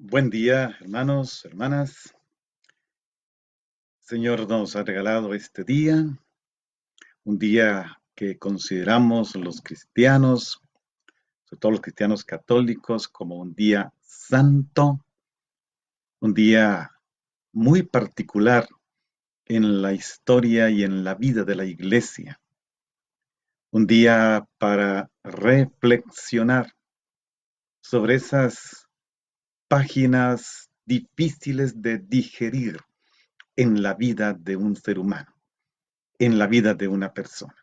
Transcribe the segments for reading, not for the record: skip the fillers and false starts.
Buen día, hermanos, hermanas. Señor nos ha regalado este día, un día que consideramos los cristianos, sobre todo los cristianos católicos, como un día santo, un día muy particular en la historia y en la vida de la iglesia, un día para reflexionar sobre esas páginas difíciles de digerir en la vida de un ser humano, en la vida de una persona.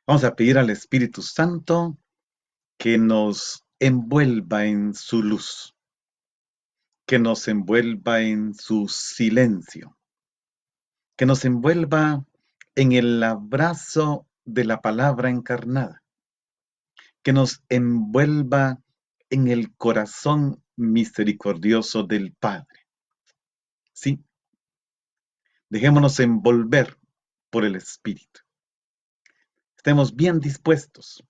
Vamos a pedir al Espíritu Santo que nos envuelva en su luz, que nos envuelva en su silencio, que nos envuelva en el abrazo de la palabra encarnada, que nos envuelva en el corazón misericordioso del Padre. Sí, dejémonos envolver por el Espíritu. Estemos bien dispuestos.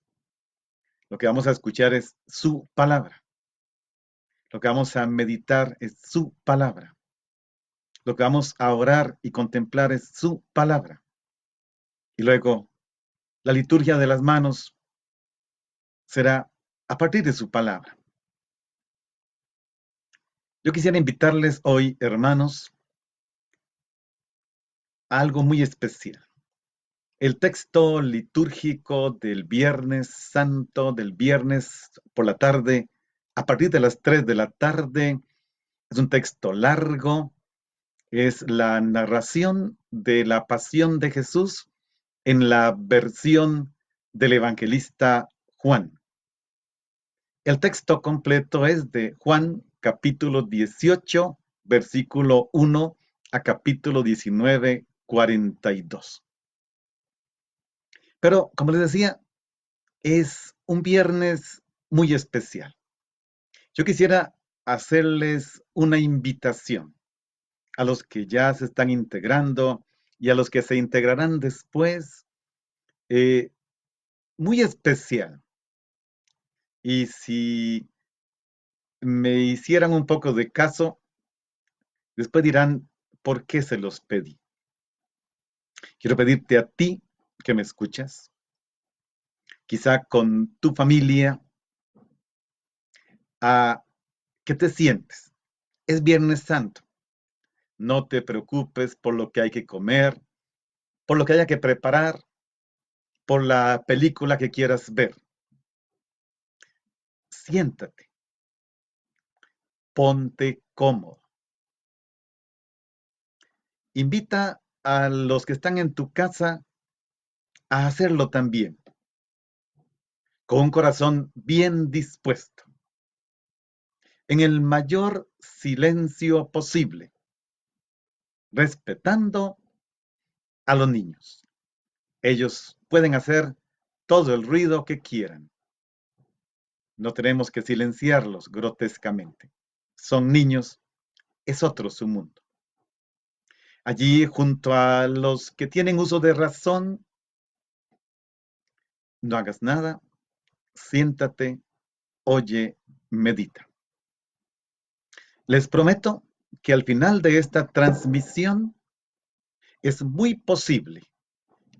Lo que vamos a escuchar es su palabra. Lo que vamos a meditar es su palabra. Lo que vamos a orar y contemplar es su palabra. Y luego, la liturgia de las manos será a partir de su palabra. Yo quisiera invitarles hoy, hermanos, a algo muy especial. El texto litúrgico del Viernes Santo, del viernes por la tarde, a partir de las 3 de la tarde, es un texto largo, es la narración de la pasión de Jesús en la versión del evangelista Juan. El texto completo es de Juan capítulo 18, versículo 1 a capítulo 19, 42. Pero, como les decía, es un viernes muy especial. Yo quisiera hacerles una invitación a los que ya se están integrando y a los que se integrarán después, muy especial. Y si me hicieran un poco de caso, después dirán, ¿por qué se los pedí? Quiero pedirte a ti que me escuchas, quizá con tu familia, a que te sientes. Es Viernes Santo. No te preocupes por lo que hay que comer, por lo que haya que preparar, por la película que quieras ver. Siéntate, ponte cómodo. Invita a los que están en tu casa a hacerlo también, con un corazón bien dispuesto, en el mayor silencio posible, respetando a los niños. Ellos pueden hacer todo el ruido que quieran. No tenemos que silenciarlos grotescamente. Son niños, es otro su mundo. Allí, junto a los que tienen uso de razón, no hagas nada, siéntate, oye, medita. Les prometo que al final de esta transmisión es muy posible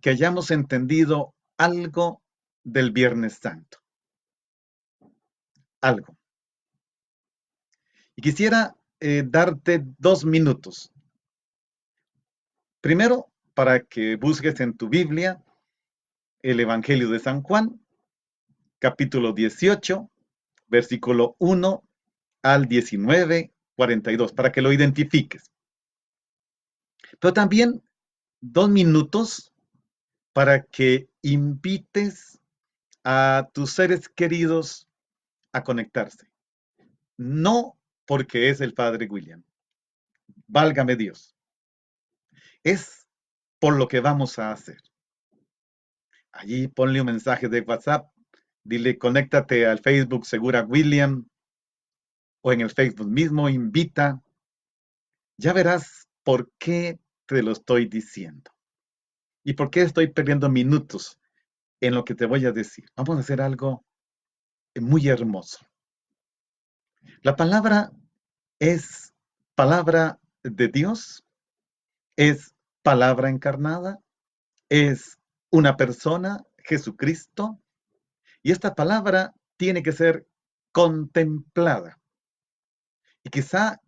que hayamos entendido algo del Viernes Santo. Algo. Y quisiera darte 2 minutos. Primero, para que busques en tu Biblia el Evangelio de San Juan, capítulo 18, versículo 1 al 19, 42, para que lo identifiques. Pero también 2 minutos para que invites a tus seres queridos a conectarse. No porque es el Padre William, válgame Dios, es por lo que vamos a hacer. Allí ponle un mensaje de WhatsApp, dile conéctate al Facebook Segura William o en el Facebook mismo, invita. Ya verás por qué te lo estoy diciendo y por qué estoy perdiendo minutos en lo que te voy a decir. Vamos a hacer algo muy hermoso. La palabra es palabra de Dios, es palabra encarnada, es una persona, Jesucristo, y esta palabra tiene que ser contemplada. Y quizá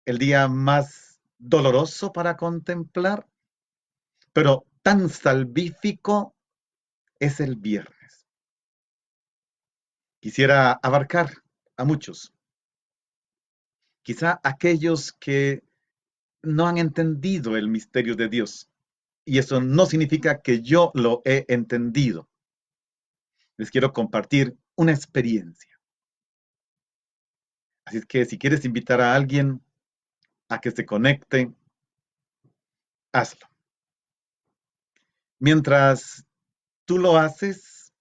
el día más doloroso para contemplar, pero tan salvífico, es el viernes. Quisiera abarcar a muchos, quizá aquellos que no han entendido el misterio de Dios. Y eso no significa que yo lo he entendido. Les quiero compartir una experiencia. Así es que si quieres invitar a alguien a que se conecte, hazlo. Mientras tú lo haces,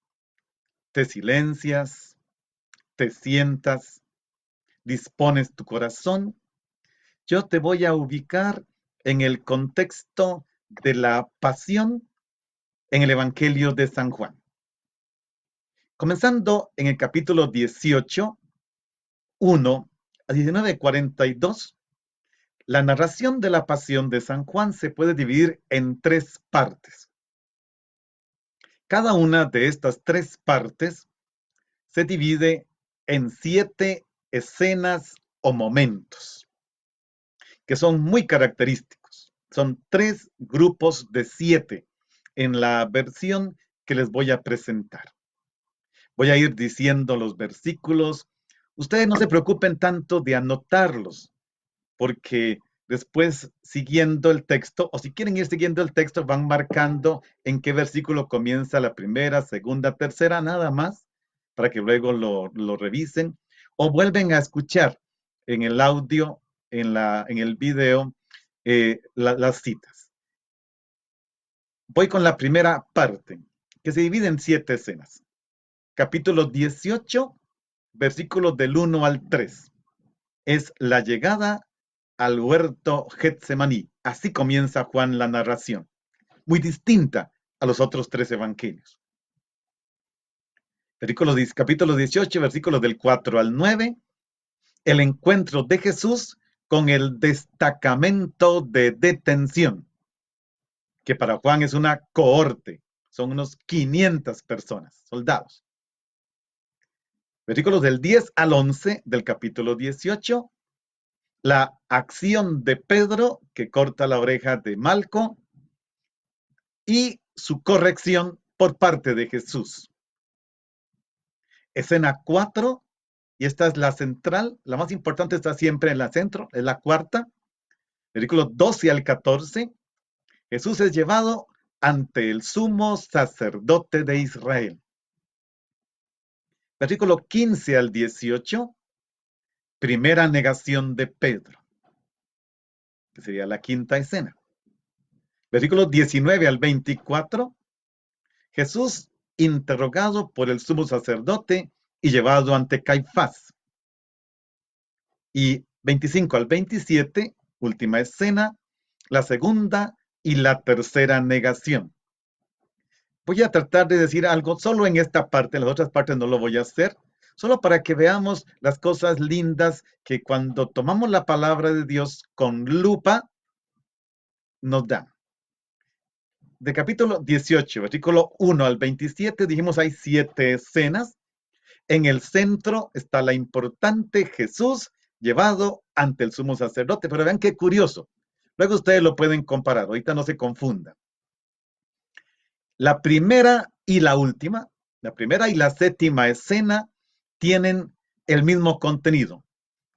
te silencias, te sientas, dispones tu corazón, yo te voy a ubicar en el contexto de la pasión en el Evangelio de San Juan. Comenzando en el capítulo 18, 1 a 19:42, la narración de la pasión de San Juan se puede dividir en tres partes. Cada una de estas tres partes se divide en 7 escenas o momentos, que son muy característicos. Son 3 grupos de 7 en la versión que les voy a presentar. Voy a ir diciendo los versículos. Ustedes no se preocupen tanto de anotarlos, porque después siguiendo el texto, o si quieren ir siguiendo el texto, van marcando en qué versículo comienza la primera, segunda, tercera, nada más, para que luego lo revisen, o vuelven a escuchar en el audio, en el video, las citas. Voy con la primera parte, que se divide en 7 escenas. Capítulo 18, versículos del 1 al 3. Es la llegada al huerto Getsemaní. Así comienza Juan la narración, muy distinta a los otros 3 evangelios. Capítulo 18, versículos del 4 al 9, el encuentro de Jesús con el destacamento de detención, que para Juan es una cohorte, son unos 500 personas, soldados. Versículos del 10 al 11 del capítulo 18, la acción de Pedro que corta la oreja de Malco y su corrección por parte de Jesús. Escena 4, y esta es la central, la más importante está siempre en la centro, es la cuarta, versículos 12 al 14, Jesús es llevado ante el sumo sacerdote de Israel. Versículo 15 al 18, primera negación de Pedro, que sería la quinta escena. Versículos 19 al 24, Jesús interrogado por el sumo sacerdote y llevado ante Caifás. Y 25 al 27, última escena, la segunda y la tercera negación. Voy a tratar de decir algo solo en esta parte, en las otras partes no lo voy a hacer, solo para que veamos las cosas lindas que cuando tomamos la palabra de Dios con lupa, nos dan. De capítulo 18, versículo 1 al 27, dijimos hay 7 escenas. En el centro está la importante Jesús llevado ante el sumo sacerdote. Pero vean qué curioso. Luego ustedes lo pueden comparar. Ahorita no se confundan. La primera y la última, la primera y la séptima escena tienen el mismo contenido.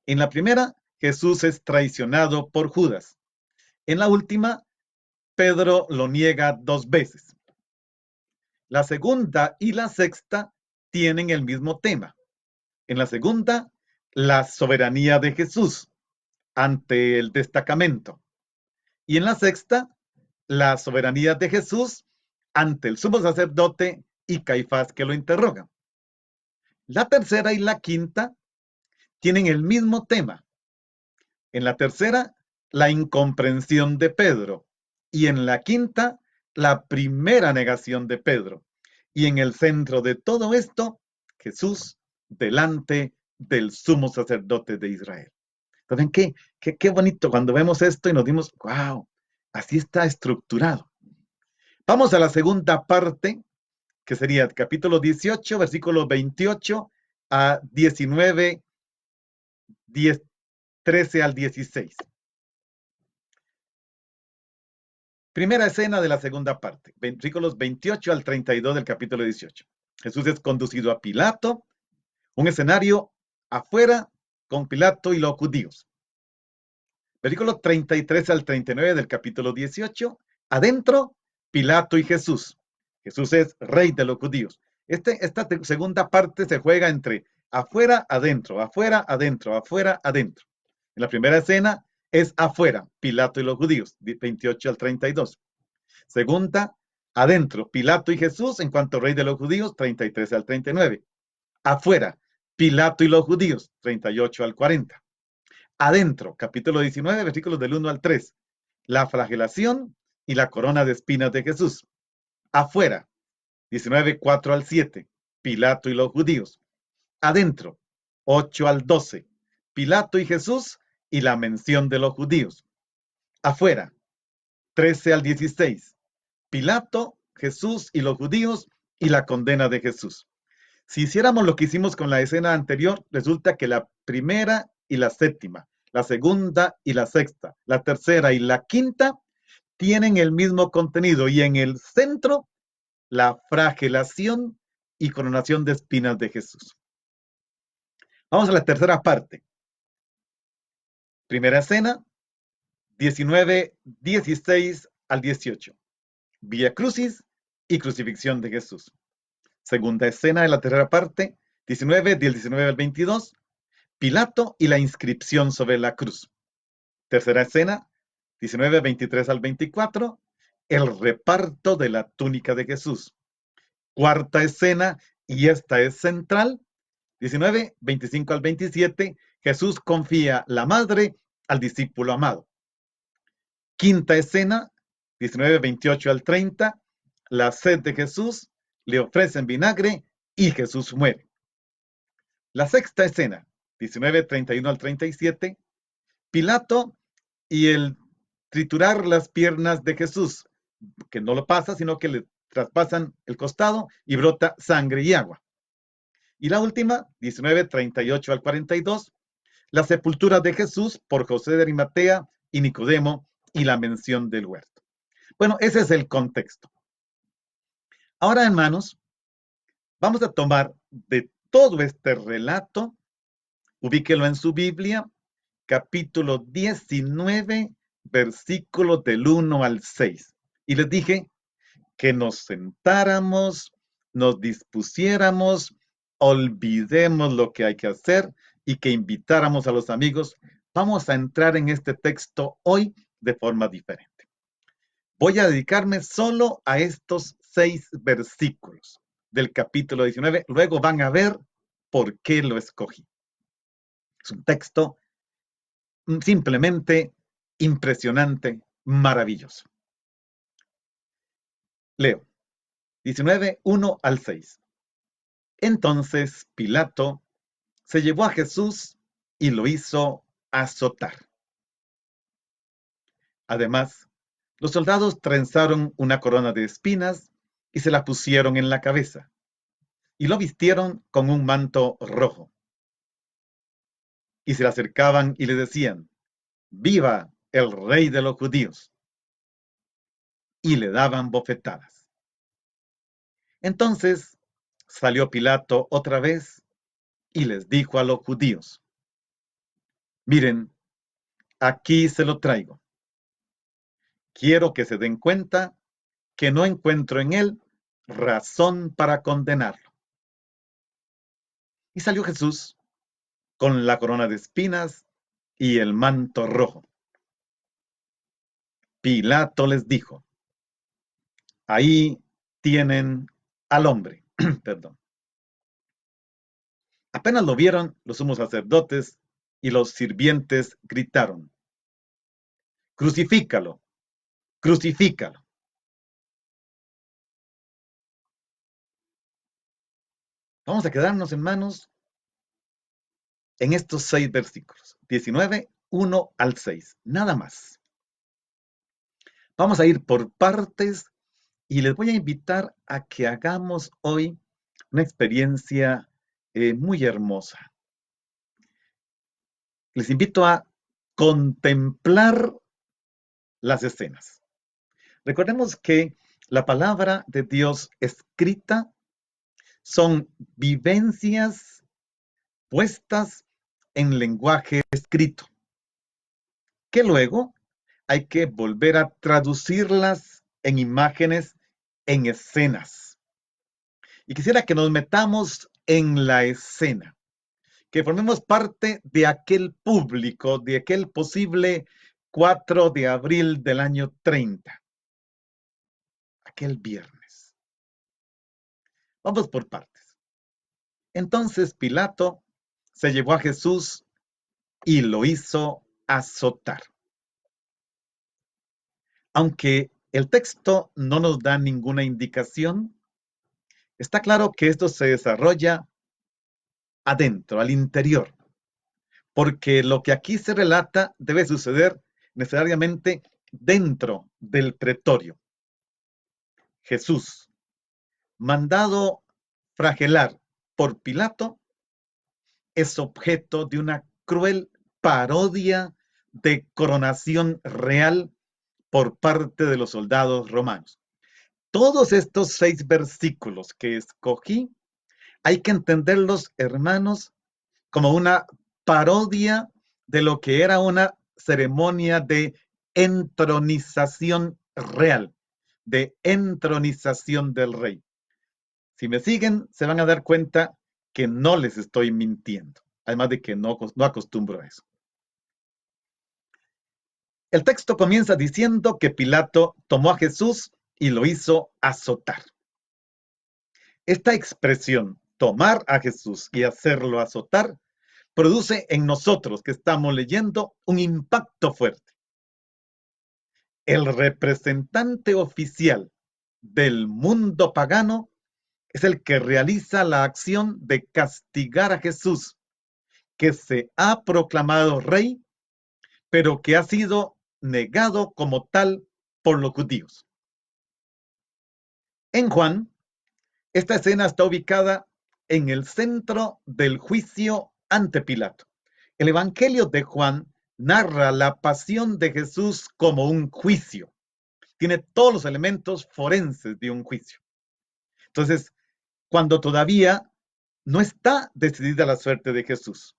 En la primera, Jesús es traicionado por Judas. En la última, Pedro lo niega 2 veces. La segunda y la sexta tienen el mismo tema. En la segunda, la soberanía de Jesús ante el destacamento. Y en la sexta, la soberanía de Jesús ante el sumo sacerdote y Caifás que lo interroga. La tercera y la quinta tienen el mismo tema. En la tercera, la incomprensión de Pedro. Y en la quinta, la primera negación de Pedro. Y en el centro de todo esto, Jesús delante del sumo sacerdote de Israel. Entonces, qué bonito cuando vemos esto y nos dimos, wow, así está estructurado. Vamos a la segunda parte, que sería el capítulo 18, versículos 28 a 19, 10, 13 al 16. Primera escena de la segunda parte, versículos 28 al 32 del capítulo 18. Jesús es conducido a Pilato, un escenario afuera con Pilato y los judíos. Versículos 33 al 39 del capítulo 18. Adentro, Pilato y Jesús. Jesús es rey de los judíos. Esta segunda parte se juega entre afuera, adentro, afuera, adentro, afuera, adentro. En la primera escena es afuera, Pilato y los judíos, 28 al 32. Segunda, adentro, Pilato y Jesús en cuanto rey de los judíos, 33 al 39. Afuera, Pilato y los judíos, 38 al 40. Adentro, capítulo 19, versículos del 1 al 3. La flagelación y la corona de espinas de Jesús. Afuera, 19, 4 al 7. Pilato y los judíos. Adentro, 8 al 12. Pilato y Jesús y la mención de los judíos. Afuera, 13 al 16. Pilato, Jesús y los judíos y la condena de Jesús. Si hiciéramos lo que hicimos con la escena anterior, resulta que la primera y la séptima, la segunda y la sexta, la tercera y la quinta tienen el mismo contenido y en el centro la flagelación y coronación de espinas de Jesús. Vamos a la tercera parte. Primera escena, 19, 16 al 18. Vía Crucis y crucifixión de Jesús. Segunda escena de la tercera parte, 19, del 19 al 22. Pilato y la inscripción sobre la cruz. Tercera escena, 19, 23 al 24. El reparto de la túnica de Jesús. Cuarta escena, y esta es central, 19, 25 al 27. Jesús confía la madre al discípulo amado. Quinta escena, 19, 28 al 30. La sed de Jesús, le ofrecen vinagre y Jesús muere. La sexta escena, 19, 31 al 37. Pilato y el triturar las piernas de Jesús, que no lo pasa, sino que le traspasan el costado y brota sangre y agua. Y la última, 19, 38 al 42, la sepultura de Jesús por José de Arimatea y Nicodemo y la mención del huerto. Bueno, ese es el contexto. Ahora, hermanos, vamos a tomar de todo este relato, ubíquelo en su Biblia, capítulo 19, versículos del 1 al 6. Y les dije que nos sentáramos, nos dispusiéramos, olvidemos lo que hay que hacer y que invitáramos a los amigos. Vamos a entrar en este texto hoy de forma diferente. Voy a dedicarme solo a estos 6 versículos del capítulo 19. Luego van a ver por qué lo escogí. Es un texto simplemente impresionante, maravilloso. Leo, 19, 1 al 6. Entonces Pilato se llevó a Jesús y lo hizo azotar. Además, los soldados trenzaron una corona de espinas y se la pusieron en la cabeza, y lo vistieron con un manto rojo. Y se le acercaban y le decían, ¡viva el rey de los judíos! Y le daban bofetadas. Entonces salió Pilato otra vez y les dijo a los judíos, miren, aquí se lo traigo. Quiero que se den cuenta que no encuentro en él razón para condenarlo. Y salió Jesús con la corona de espinas y el manto rojo. Pilato les dijo, ahí tienen al hombre. Perdón. Apenas lo vieron, los sumos sacerdotes y los sirvientes gritaron, crucifícalo, crucifícalo. Vamos a quedarnos, hermanos, en estos 6 versículos, 19, 1 al 6, nada más. Vamos a ir por partes y les voy a invitar a que hagamos hoy una experiencia muy hermosa. Les invito a contemplar las escenas. Recordemos que la palabra de Dios escrita son vivencias puestas en lenguaje escrito, que luego hay que volver a traducirlas en imágenes, en escenas. Y quisiera que nos metamos en la escena, que formemos parte de aquel público, de aquel posible 4 de abril del año 30, aquel viernes. Vamos por partes. Entonces Pilato se llevó a Jesús y lo hizo azotar. Aunque el texto no nos da ninguna indicación, está claro que esto se desarrolla adentro, al interior, porque lo que aquí se relata debe suceder necesariamente dentro del pretorio. Jesús, mandado flagelar por Pilato, es objeto de una cruel parodia de coronación real por parte de los soldados romanos. Todos estos 6 versículos que escogí, hay que entenderlos, hermanos, como una parodia de lo que era una ceremonia de entronización real, de entronización del rey. Si me siguen, se van a dar cuenta que no les estoy mintiendo, además de que no acostumbro a eso. El texto comienza diciendo que Pilato tomó a Jesús y lo hizo azotar. Esta expresión, tomar a Jesús y hacerlo azotar, produce en nosotros que estamos leyendo un impacto fuerte. El representante oficial del mundo pagano es el que realiza la acción de castigar a Jesús, que se ha proclamado rey, pero que ha sido negado como tal por los judíos. En Juan, esta escena está ubicada en el centro del juicio ante Pilato. El Evangelio de Juan narra la pasión de Jesús como un juicio. Tiene todos los elementos forenses de un juicio. Entonces, cuando todavía no está decidida la suerte de Jesús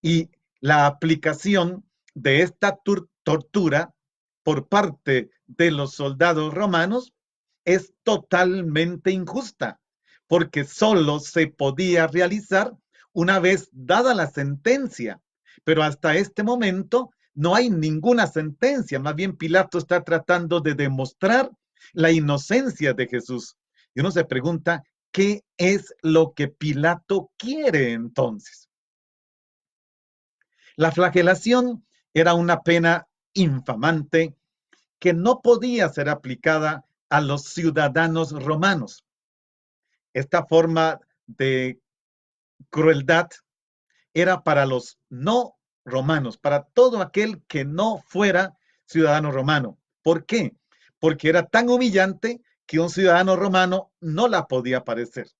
y la aplicación de esta tortura por parte de los soldados romanos es totalmente injusta, porque solo se podía realizar una vez dada la sentencia, pero hasta este momento no hay ninguna sentencia, más bien Pilato está tratando de demostrar la inocencia de Jesús. Y uno se pregunta, ¿qué es lo que Pilato quiere entonces? La flagelación era una pena infamante que no podía ser aplicada a los ciudadanos romanos. Esta forma de crueldad era para los no romanos, para todo aquel que no fuera ciudadano romano. ¿Por qué? Porque era tan humillante que un ciudadano romano no la podía padecer.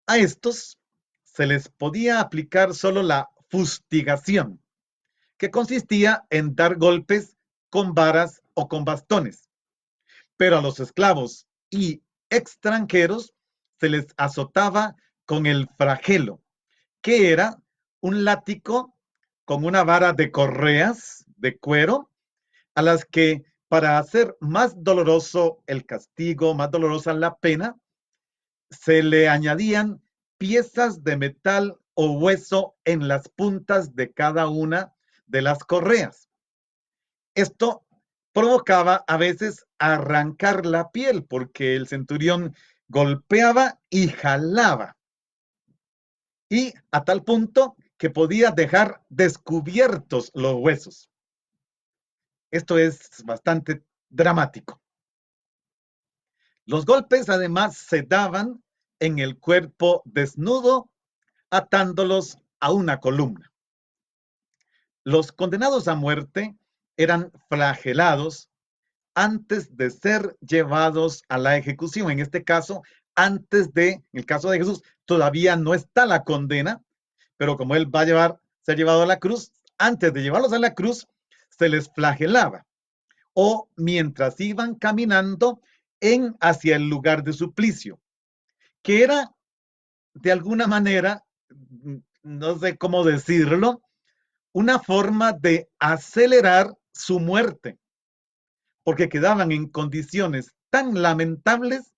A estos se les podía aplicar solo la fustigación, que consistía en dar golpes con varas o con bastones. Pero a los esclavos y extranjeros se les azotaba con el flagelo, que era un látigo con una vara de correas de cuero, a las que para hacer más doloroso el castigo, más dolorosa la pena, se le añadían piezas de metal o hueso en las puntas de cada una de las correas. Esto provocaba a veces arrancar la piel porque el centurión golpeaba y jalaba. Y a tal punto que podía dejar descubiertos los huesos. Esto es bastante dramático. Los golpes además se daban en el cuerpo desnudo atándolos a una columna. Los condenados a muerte eran flagelados antes de ser llevados a la ejecución. En este caso, en el caso de Jesús, todavía no está la condena, pero como él va a ser llevado a la cruz, antes de llevarlos a la cruz, se les flagelaba. O mientras iban caminando hacia el lugar de suplicio, que era de alguna manera, no sé cómo decirlo, una forma de acelerar su muerte, porque quedaban en condiciones tan lamentables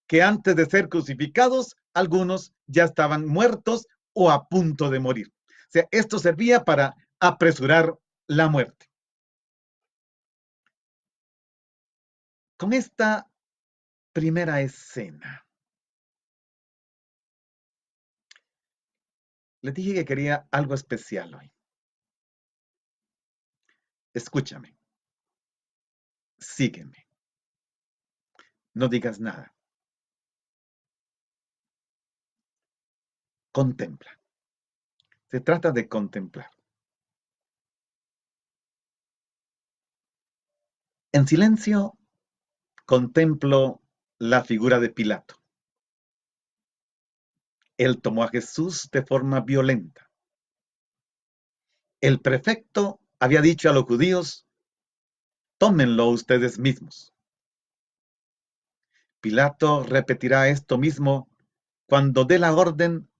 que antes de ser crucificados, algunos ya estaban muertos o a punto de morir. O sea, esto servía para apresurar la muerte. Con esta primera escena, les dije que quería algo especial hoy. Escúchame, sígueme, no digas nada. Contempla. Se trata de contemplar. En silencio contemplo la figura de Pilato. Él tomó a Jesús de forma violenta. El prefecto había dicho a los judíos, tómenlo ustedes mismos. Pilato repetirá esto mismo cuando dé la orden,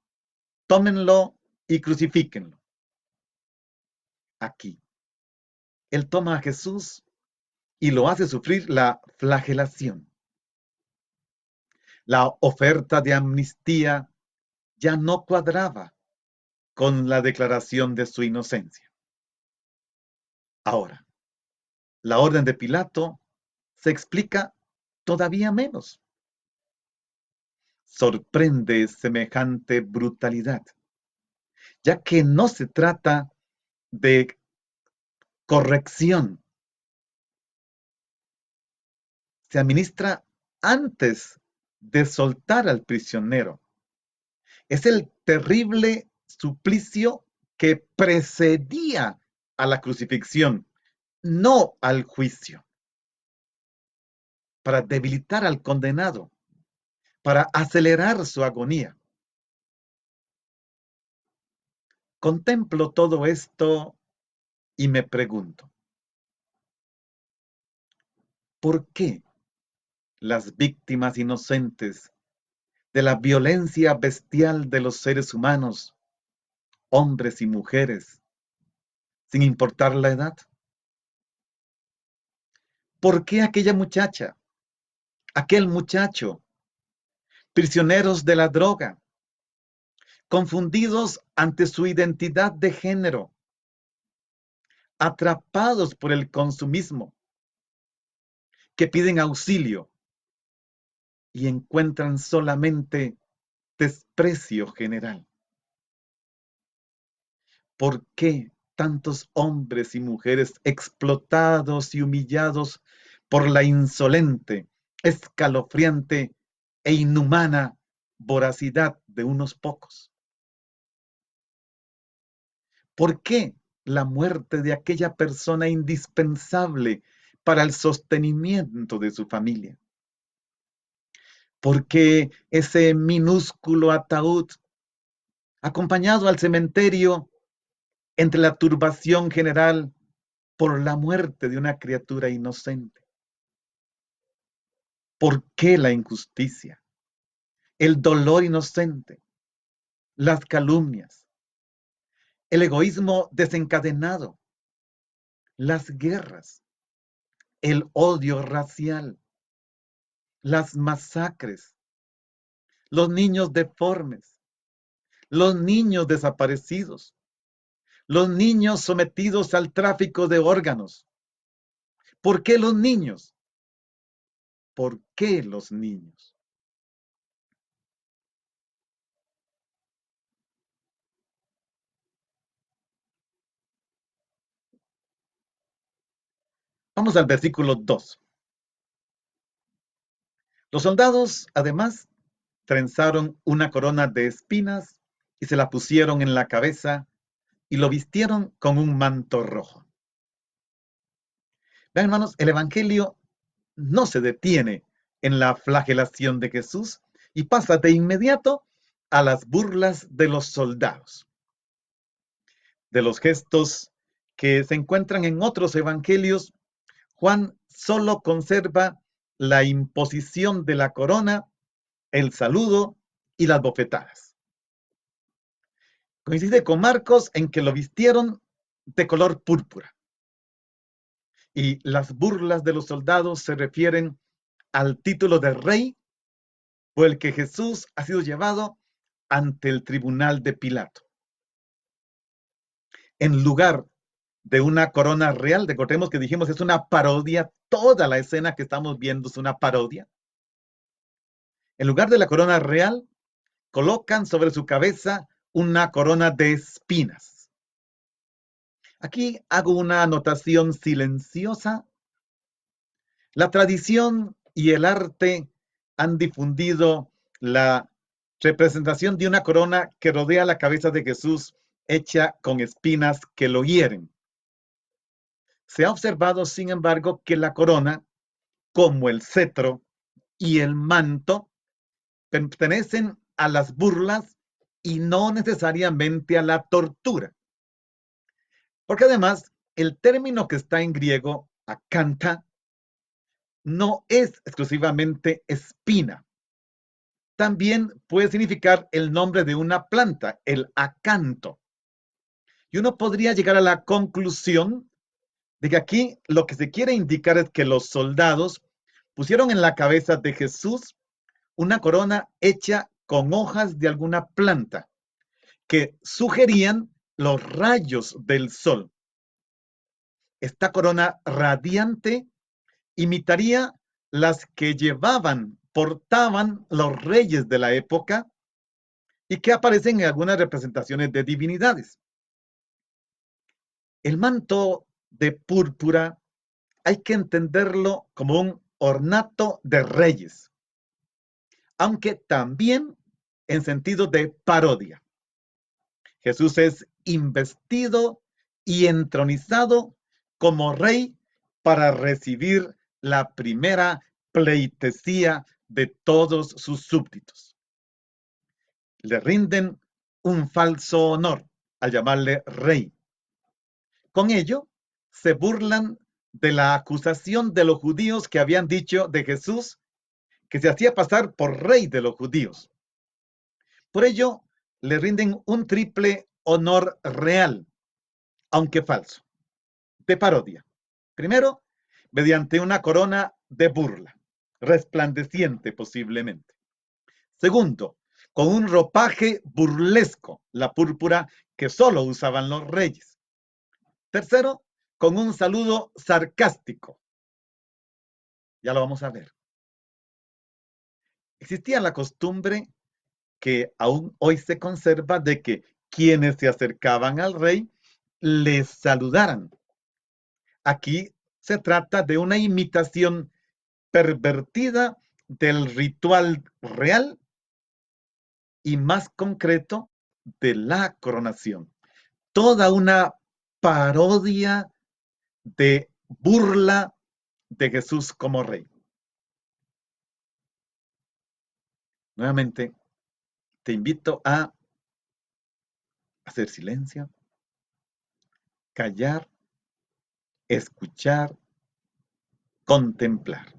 tómenlo y crucifíquenlo. Aquí, él toma a Jesús y lo hace sufrir la flagelación. La oferta de amnistía ya no cuadraba con la declaración de su inocencia. Ahora, la orden de Pilato se explica todavía menos. Sorprende semejante brutalidad, ya que no se trata de corrección. Se administra antes de soltar al prisionero. Es el terrible suplicio que precedía a la crucifixión, no al juicio, para debilitar al condenado, para acelerar su agonía. Contemplo todo esto y me pregunto, ¿por qué las víctimas inocentes de la violencia bestial de los seres humanos, hombres y mujeres, sin importar la edad? ¿Por qué aquella muchacha, aquel muchacho, prisioneros de la droga, confundidos ante su identidad de género, atrapados por el consumismo, que piden auxilio y encuentran solamente desprecio general? ¿Por qué tantos hombres y mujeres explotados y humillados por la insolente, escalofriante e inhumana voracidad de unos pocos? ¿Por qué la muerte de aquella persona indispensable para el sostenimiento de su familia? ¿Por qué ese minúsculo ataúd acompañado al cementerio entre la turbación general por la muerte de una criatura inocente? ¿Por qué la injusticia, el dolor inocente, las calumnias, el egoísmo desencadenado, las guerras, el odio racial, las masacres, los niños deformes, los niños desaparecidos, los niños sometidos al tráfico de órganos? ¿Por qué los niños? ¿Por qué los niños? Vamos al versículo 2. Los soldados, además, trenzaron una corona de espinas y se la pusieron en la cabeza y lo vistieron con un manto rojo. Vean, hermanos, el Evangelio no se detiene en la flagelación de Jesús y pasa de inmediato a las burlas de los soldados, de los gestos que se encuentran en otros evangelios. Juan solo conserva la imposición de la corona, el saludo y las bofetadas. Coincide con Marcos en que lo vistieron de color púrpura. Y las burlas de los soldados se refieren al título de rey por el que Jesús ha sido llevado ante el tribunal de Pilato. En lugar de una corona real, recordemos que dijimos es una parodia, toda la escena que estamos viendo es una parodia. En lugar de la corona real, colocan sobre su cabeza una corona de espinas. Aquí hago una anotación silenciosa. La tradición y el arte han difundido la representación de una corona que rodea la cabeza de Jesús hecha con espinas que lo hieren. Se ha observado, sin embargo, que la corona, como el cetro y el manto, pertenecen a las burlas y no necesariamente a la tortura. Porque además, el término que está en griego, acanta, no es exclusivamente espina. También puede significar el nombre de una planta, el acanto. Y uno podría llegar a la conclusión de que aquí lo que se quiere indicar es que los soldados pusieron en la cabeza de Jesús una corona hecha con hojas de alguna planta que sugerían los rayos del sol. Esta corona radiante imitaría las que portaban los reyes de la época y que aparecen en algunas representaciones de divinidades. El manto de púrpura hay que entenderlo como un ornato de reyes, aunque también en sentido de parodia. Jesús es investido y entronizado como rey para recibir la primera pleitesía de todos sus súbditos. Le rinden un falso honor al llamarle rey. Con ello, se burlan de la acusación de los judíos que habían dicho de Jesús que se hacía pasar por rey de los judíos. Por ello, le rinden un triple honor real, aunque falso, de parodia. Primero, mediante una corona de burla, resplandeciente posiblemente. Segundo, con un ropaje burlesco, la púrpura que solo usaban los reyes. Tercero, con un saludo sarcástico. Ya lo vamos a ver. Existía la costumbre que aún hoy se conserva de que quienes se acercaban al rey les saludaran. Aquí se trata de una imitación pervertida del ritual real y más concreto de la coronación. Toda una parodia de burla de Jesús como rey. Nuevamente, te invito a hacer silencio, callar, escuchar, contemplar.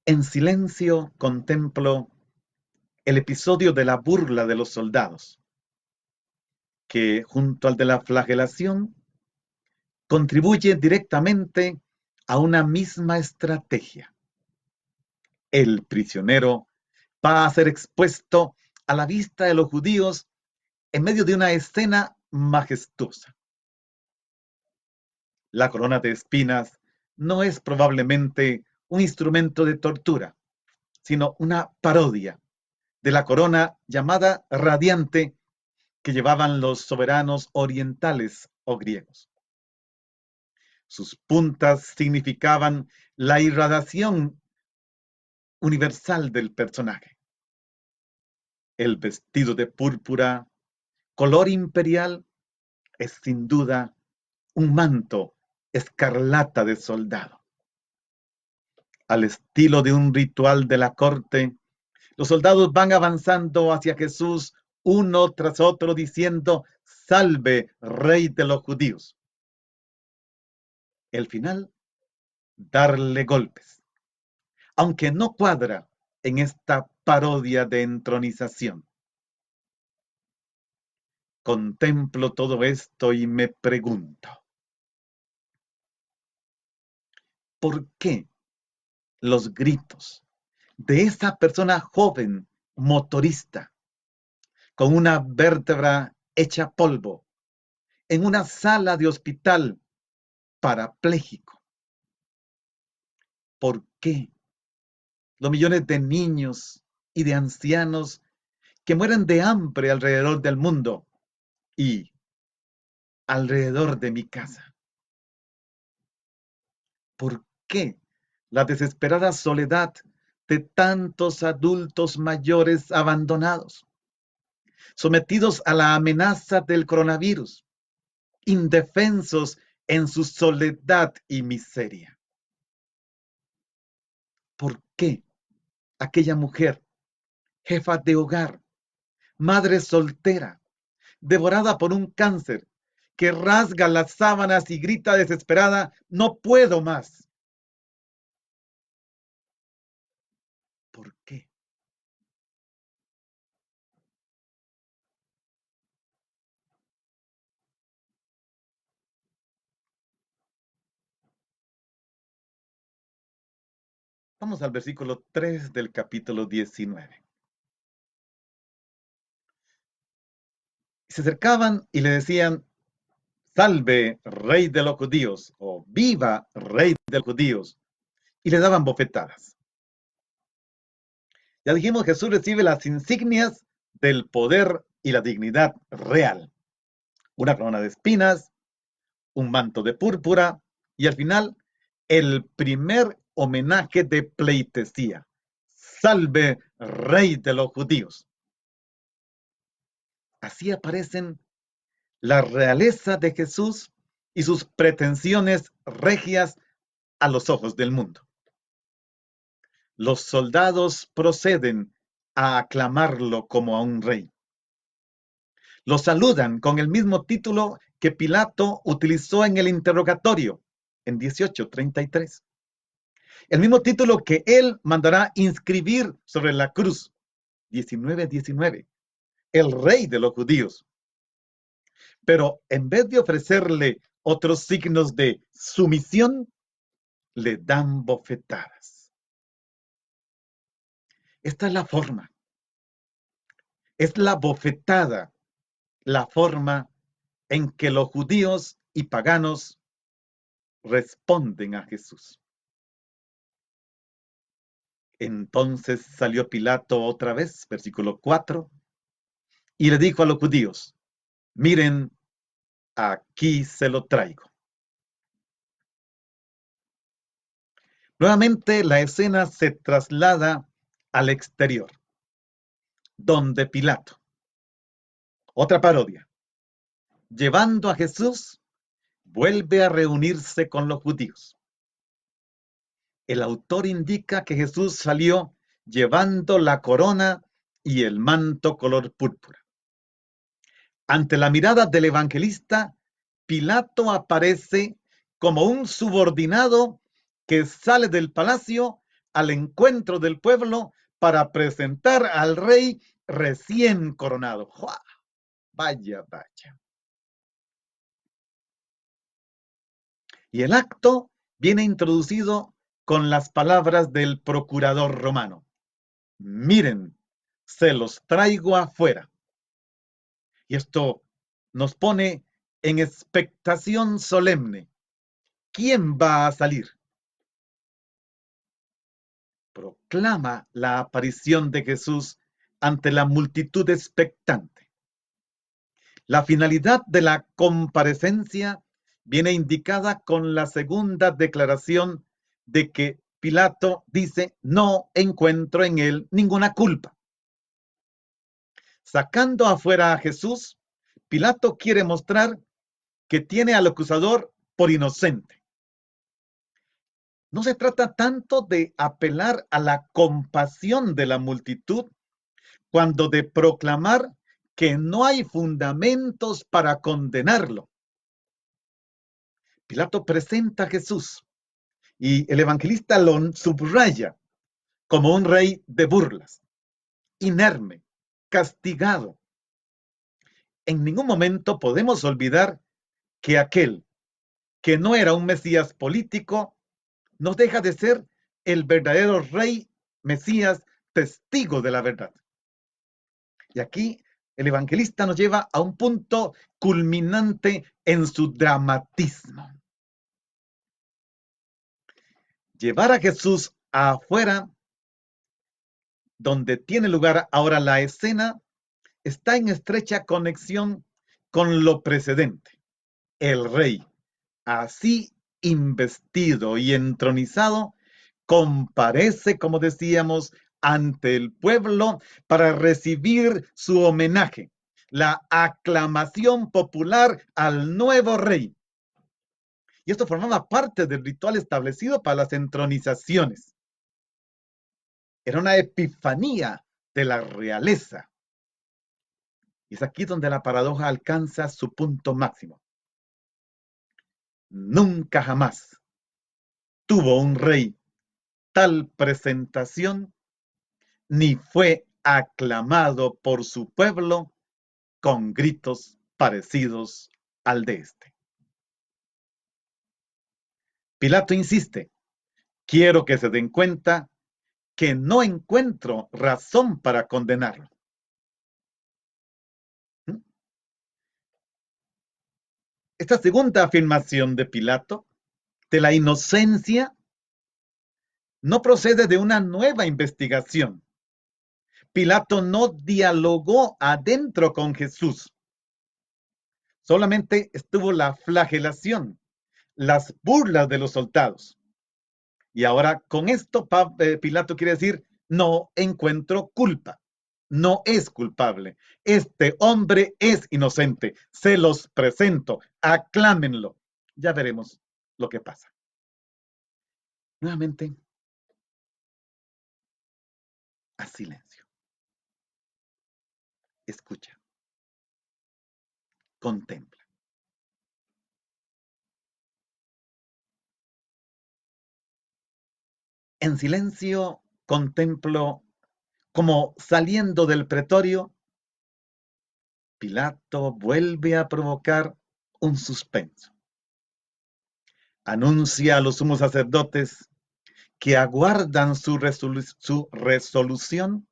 En silencio contemplo el episodio de la burla de los soldados, que junto al de la flagelación contribuye directamente a una misma estrategia. El prisionero va a ser expuesto a la vista de los judíos en medio de una escena majestuosa. La corona de espinas no es probablemente un instrumento de tortura, sino una parodia de la corona llamada radiante que llevaban los soberanos orientales o griegos. Sus puntas significaban la irradiación universal del personaje. El vestido de púrpura, color imperial, es sin duda un manto escarlata de soldado. Al estilo de un ritual de la corte, los soldados van avanzando hacia Jesús uno tras otro diciendo: "Salve, Rey de los judíos". El final, darle golpes, aunque no cuadra en esta parodia de entronización. Contemplo todo esto y me pregunto, ¿por qué los gritos de esa persona joven, motorista, con una vértebra hecha polvo, en una sala de hospital, parapléjico? ¿Por qué los millones de niños y de ancianos que mueren de hambre alrededor del mundo y alrededor de mi casa? ¿Por qué la desesperada soledad de tantos adultos mayores abandonados, sometidos a la amenaza del coronavirus, indefensos en su soledad y miseria? ¿Por qué aquella mujer, jefa de hogar, madre soltera, devorada por un cáncer, que rasga las sábanas y grita desesperada: "No puedo más"? ¿Por qué? Vamos al versículo 3 del capítulo 19. Se acercaban y le decían: "Salve, Rey de los judíos", o "Viva, Rey de los judíos", y le daban bofetadas. Ya dijimos, Jesús recibe las insignias del poder y la dignidad real: una corona de espinas, un manto de púrpura y al final el primer homenaje de pleitesía: "Salve, Rey de los judíos". Así aparecen la realeza de Jesús y sus pretensiones regias a los ojos del mundo. Los soldados proceden a aclamarlo como a un rey. Lo saludan con el mismo título que Pilato utilizó en el interrogatorio en 18:33. El mismo título que él mandará inscribir sobre la cruz, 19:19, el Rey de los judíos. Pero en vez de ofrecerle otros signos de sumisión, le dan bofetadas. Esta es la forma, es la bofetada, la forma en que los judíos y paganos responden a Jesús. Entonces salió Pilato otra vez, versículo 4, y le dijo a los judíos: "Miren, aquí se lo traigo". Nuevamente la escena se traslada al exterior, donde Pilato, otra parodia, llevando a Jesús, vuelve a reunirse con los judíos. El autor indica que Jesús salió llevando la corona y el manto color púrpura. Ante la mirada del evangelista, Pilato aparece como un subordinado que sale del palacio al encuentro del pueblo para presentar al rey recién coronado. ¡Jua! Vaya, vaya. Y el acto viene introducido con las palabras del procurador romano: "Miren, se los traigo afuera". Y esto nos pone en expectación solemne. ¿Quién va a salir? Proclama la aparición de Jesús ante la multitud expectante. La finalidad de la comparecencia viene indicada con la segunda declaración de que Pilato dice, no encuentro en él ninguna culpa. Sacando afuera a Jesús, Pilato quiere mostrar que tiene al acusador por inocente. No se trata tanto de apelar a la compasión de la multitud, cuando de proclamar que no hay fundamentos para condenarlo. Pilato presenta a Jesús y el evangelista lo subraya como un rey de burlas, inerme, castigado. En ningún momento podemos olvidar que aquel que no era un Mesías político no deja de ser el verdadero rey Mesías, testigo de la verdad. Y aquí el evangelista nos lleva a un punto culminante en su dramatismo. Llevar a Jesús afuera, donde tiene lugar ahora la escena, está en estrecha conexión con lo precedente. El rey, así investido y entronizado, comparece, como decíamos, ante el pueblo para recibir su homenaje, la aclamación popular al nuevo rey. Y esto formaba parte del ritual establecido para las entronizaciones. Era una epifanía de la realeza. Y es aquí donde la paradoja alcanza su punto máximo. Nunca jamás tuvo un rey tal presentación, ni fue aclamado por su pueblo con gritos parecidos al de este. Pilato insiste, quiero que se den cuenta que no encuentro razón para condenarlo. Esta segunda afirmación de Pilato, de la inocencia, no procede de una nueva investigación. Pilato no dialogó adentro con Jesús. Solamente estuvo la flagelación, las burlas de los soldados. Y ahora con esto Pilato quiere decir, no encuentro culpa, no es culpable. Este hombre es inocente, se los presento, aclámenlo. Ya veremos lo que pasa. Nuevamente, a silencio. Escucha, contempla. En silencio contemplo como saliendo del pretorio, Pilato vuelve a provocar un suspenso. Anuncia a los sumos sacerdotes que aguardan su resolución,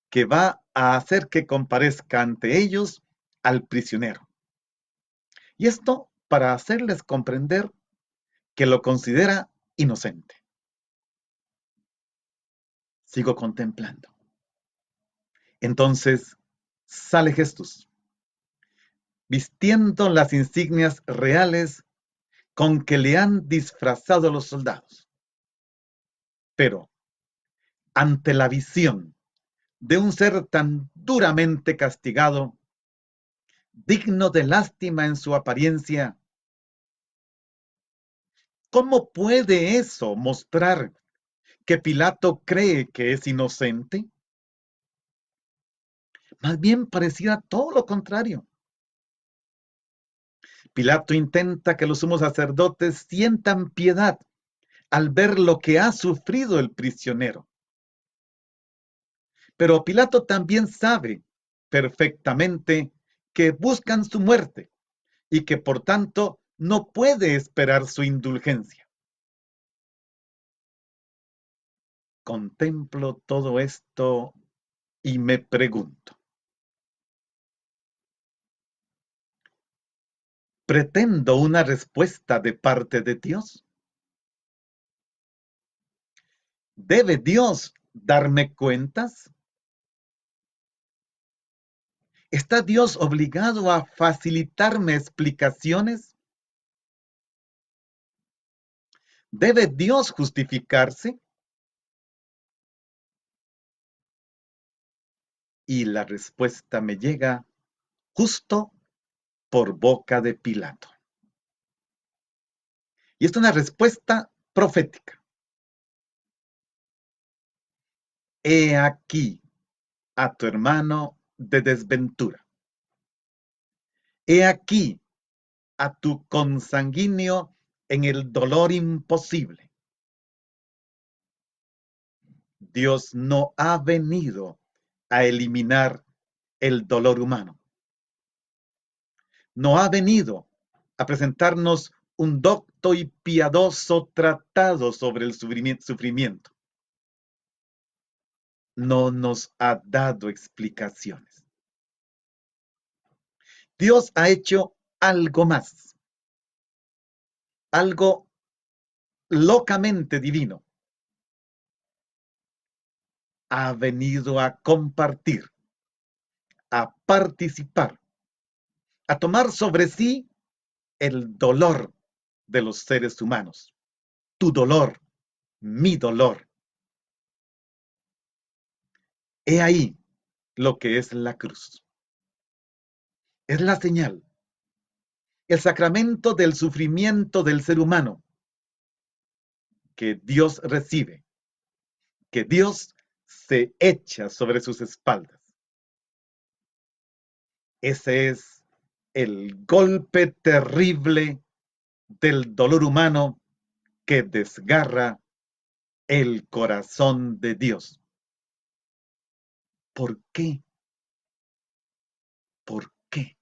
que va a hacer que comparezca ante ellos al prisionero. Y esto para hacerles comprender que lo considera inocente. Sigo contemplando. Entonces sale Jesús, vistiendo las insignias reales con que le han disfrazado los soldados. Pero ante la visión de un ser tan duramente castigado, digno de lástima en su apariencia, ¿cómo puede eso mostrar que Pilato cree que es inocente? Más bien pareciera todo lo contrario. Pilato intenta que los sumos sacerdotes sientan piedad al ver lo que ha sufrido el prisionero. Pero Pilato también sabe perfectamente que buscan su muerte y que por tanto no puede esperar su indulgencia. Contemplo todo esto y me pregunto, ¿pretendo una respuesta de parte de Dios? ¿Debe Dios darme cuentas? ¿Está Dios obligado a facilitarme explicaciones? ¿Debe Dios justificarse? Y la respuesta me llega justo por boca de Pilato. Y es una respuesta profética. He aquí a tu hermano de desventura. He aquí a tu consanguíneo en el dolor imposible. Dios no ha venido a eliminar el dolor humano. No ha venido a presentarnos un docto y piadoso tratado sobre el sufrimiento. No nos ha dado explicaciones. Dios ha hecho algo más, algo locamente divino. Ha venido a compartir, a participar, a tomar sobre sí el dolor de los seres humanos. Tu dolor, mi dolor. He ahí lo que es la cruz. Es la señal, el sacramento del sufrimiento del ser humano que Dios recibe, que Dios se echa sobre sus espaldas. Ese es el golpe terrible del dolor humano que desgarra el corazón de Dios. ¿Por qué? ¿Por qué?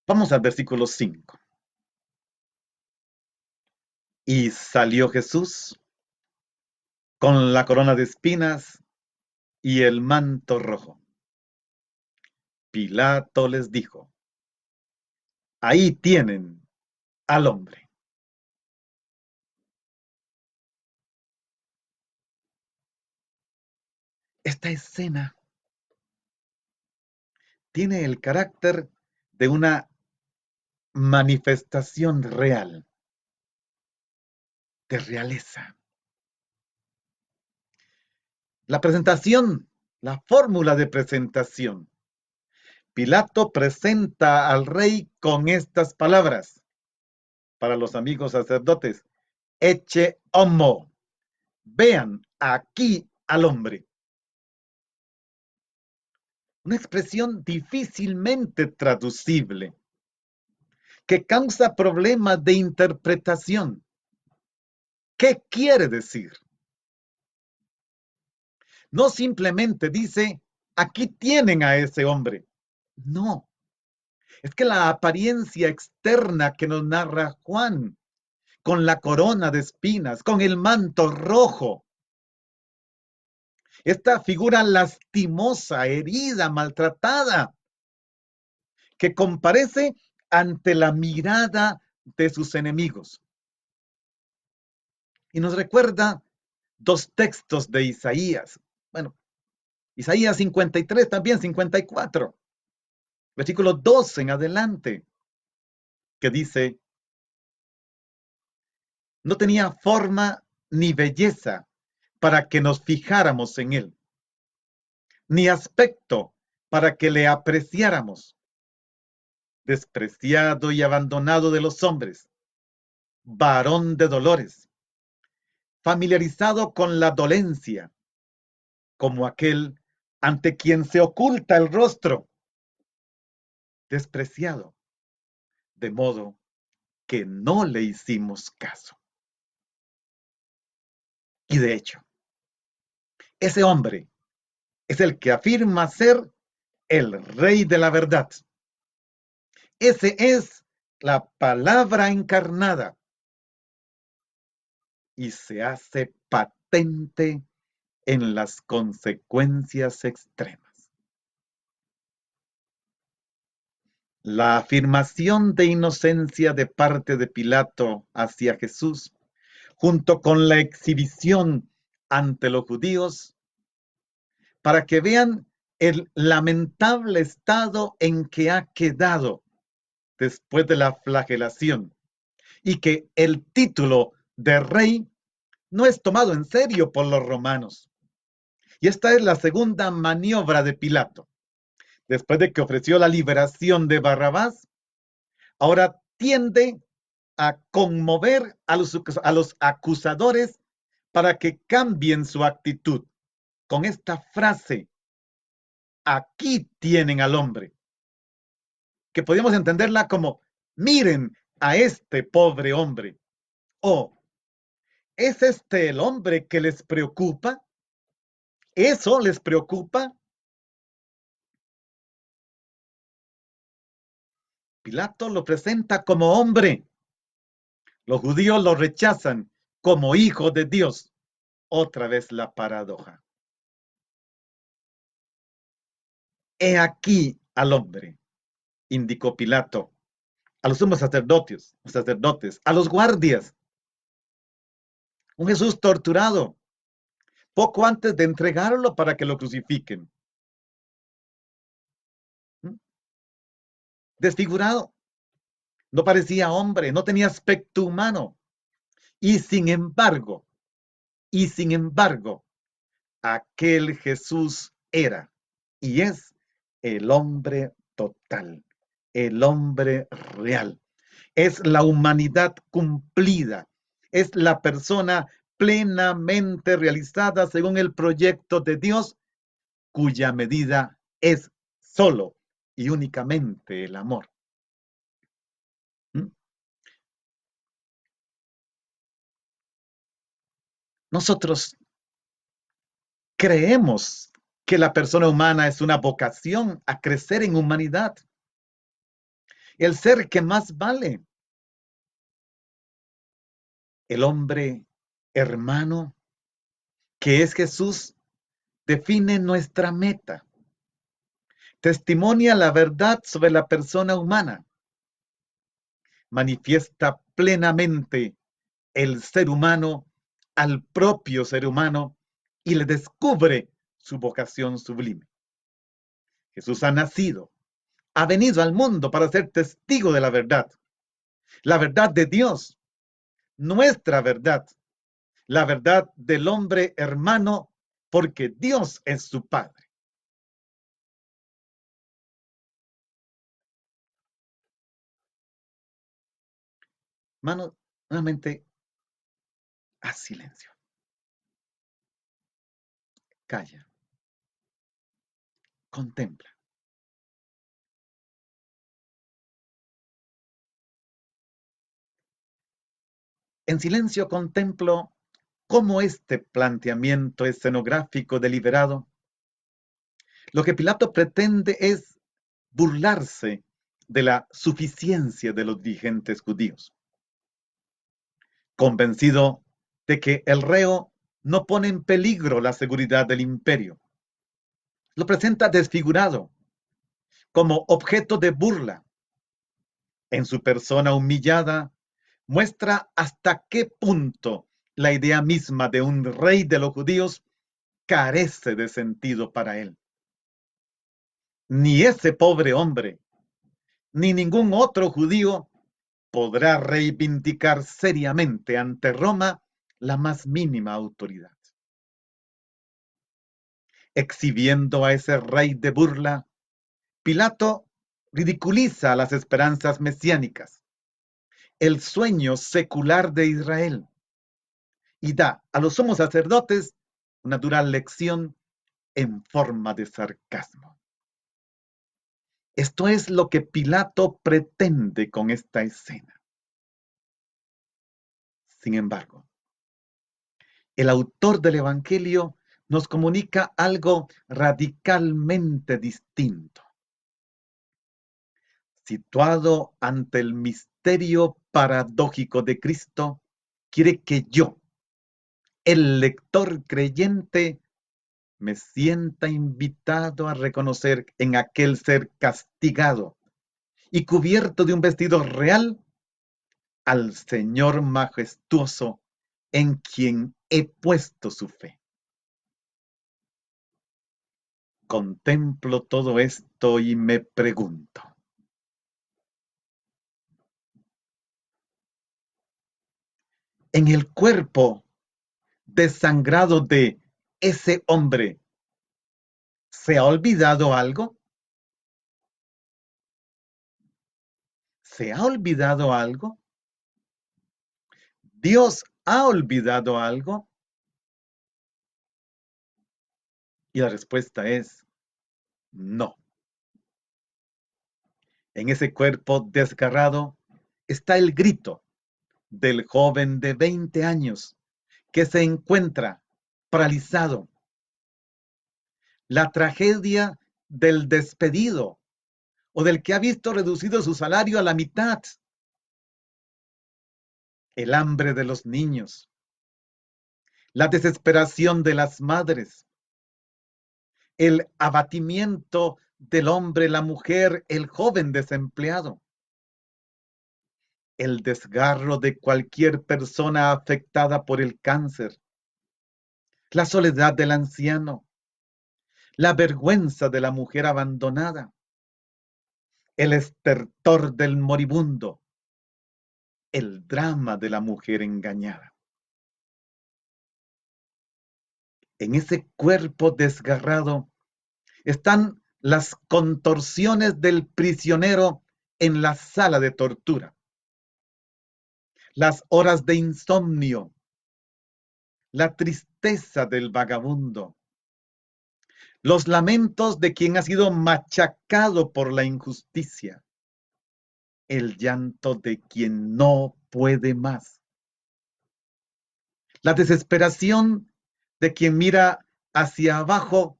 Vamos al versículo 5. Y salió Jesús con la corona de espinas y el manto rojo. Pilato les dijo, ahí tienen al hombre. Esta escena tiene el carácter de una manifestación real, de realeza. La presentación, la fórmula de presentación. Pilato presenta al rey con estas palabras para los amigos sacerdotes. Ecce homo. Vean aquí al hombre. Una expresión difícilmente traducible que causa problemas de interpretación. ¿Qué quiere decir? No simplemente dice, aquí tienen a ese hombre. No, es que la apariencia externa que nos narra Juan, con la corona de espinas, con el manto rojo, esta figura lastimosa, herida, maltratada, que comparece ante la mirada de sus enemigos. Y nos recuerda dos textos de Isaías. Bueno, Isaías 53, también 54, versículo 2 en adelante, que dice, no tenía forma ni belleza para que nos fijáramos en él, ni aspecto para que le apreciáramos. Despreciado y abandonado de los hombres, varón de dolores, familiarizado con la dolencia, como aquel ante quien se oculta el rostro, despreciado, de modo que no le hicimos caso. Y de hecho, ese hombre es el que afirma ser el rey de la verdad. Ese es la palabra encarnada y se hace patente en las consecuencias extremas. La afirmación de inocencia de parte de Pilato hacia Jesús, junto con la exhibición ante los judíos, para que vean el lamentable estado en que ha quedado después de la flagelación y que el título de rey no es tomado en serio por los romanos. Y esta es la segunda maniobra de Pilato. Después de que ofreció la liberación de Barrabás, ahora tiende a conmover a los acusadores para que cambien su actitud con esta frase: aquí tienen al hombre, que podríamos entenderla como: miren a este pobre hombre. O, ¿es este el hombre que les preocupa? ¿Eso les preocupa? Pilato lo presenta como hombre. Los judíos lo rechazan como hijo de Dios. Otra vez la paradoja. He aquí al hombre, indicó Pilato a los sumos sacerdotes, a los guardias. Un Jesús torturado, poco antes de entregarlo para que lo crucifiquen. Desfigurado, no parecía hombre, no tenía aspecto humano. Y sin embargo, aquel Jesús era y es el hombre total, el hombre real. Es la humanidad cumplida, es la persona plenamente realizada según el proyecto de Dios, cuya medida es solo y únicamente el amor. ¿Mm? Nosotros creemos que la persona humana es una vocación a crecer en humanidad, el ser que más vale, el hombre hermano, que es Jesús, define nuestra meta, testimonia la verdad sobre la persona humana, manifiesta plenamente el ser humano al propio ser humano y le descubre su vocación sublime. Jesús ha nacido, ha venido al mundo para ser testigo de la verdad de Dios, nuestra verdad, la verdad del hombre hermano, porque Dios es su Padre. Hermano, nuevamente, haz silencio, calla, contempla. En silencio contemplo cómo este planteamiento escenográfico deliberado, lo que Pilato pretende es burlarse de la suficiencia de los dirigentes judíos, convencido de que el reo no pone en peligro la seguridad del imperio. Lo presenta desfigurado, como objeto de burla. En su persona humillada, muestra hasta qué punto la idea misma de un rey de los judíos carece de sentido para él. Ni ese pobre hombre, ni ningún otro judío podrá reivindicar seriamente ante Roma la más mínima autoridad. Exhibiendo a ese rey de burla, Pilato ridiculiza las esperanzas mesiánicas, el sueño secular de Israel, y da a los sumos sacerdotes una dura lección en forma de sarcasmo. Esto es lo que Pilato pretende con esta escena. Sin embargo, el autor del Evangelio nos comunica algo radicalmente distinto. Situado ante el misterio paradójico de Cristo, quiere que yo, el lector creyente, me sienta invitado a reconocer en aquel ser castigado y cubierto de un vestido real al Señor majestuoso en quien he puesto su fe. contemplo todo esto y me pregunto, en el cuerpo desangrado de ese hombre, ¿se ha olvidado algo? ¿Se ha olvidado algo? ¿Dios ha olvidado algo? Y la respuesta es no. En ese cuerpo desgarrado está el grito del joven de 20 años que se encuentra paralizado. La tragedia del despedido o del que ha visto reducido su salario a la mitad. El hambre de los niños. La desesperación de las madres. El abatimiento del hombre, la mujer, el joven desempleado. El desgarro de cualquier persona afectada por el cáncer. La soledad del anciano. La vergüenza de la mujer abandonada. El estertor del moribundo. El drama de la mujer engañada. En ese cuerpo desgarrado están las contorsiones del prisionero en la sala de tortura, las horas de insomnio, la tristeza del vagabundo, los lamentos de quien ha sido machacado por la injusticia, el llanto de quien no puede más, la desesperación de quien mira hacia abajo